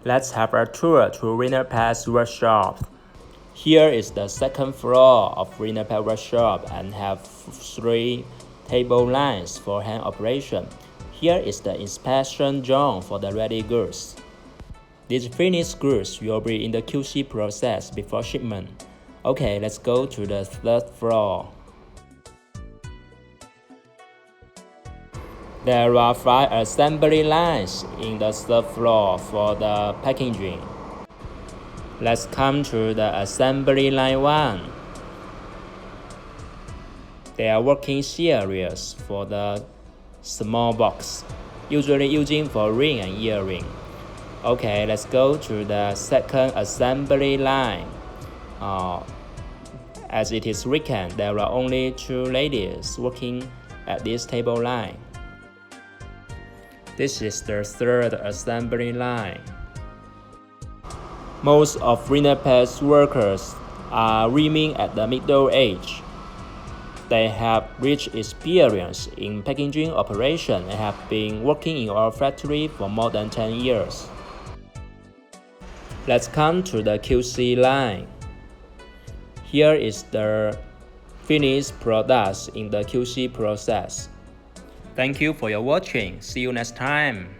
Let's have a tour to Winnerpak's workshop. Here is the second floor of Winnerpak workshop and have 3 table lines for hand operation. Here is the inspection zone for the ready goods. These finished goods will be in the QC process before shipment. Okay, let's go to the third floor. There are 5 assembly lines in the third floor for the packaging. Let's come to the assembly line 1. They are working serious for the small box, usually using for ring and earring. Okay, let's go to the second assembly line. As it is weekend, there are only 2 ladies working at this table line. This is the third assembly line. Most of Winnerpak's workers are women at the middle age. They have rich experience in packaging operation and have been working in our factory for more than 10 years. Let's come to the QC line. Here is the finished products in the QC process. Thank you for your watching. See you next time.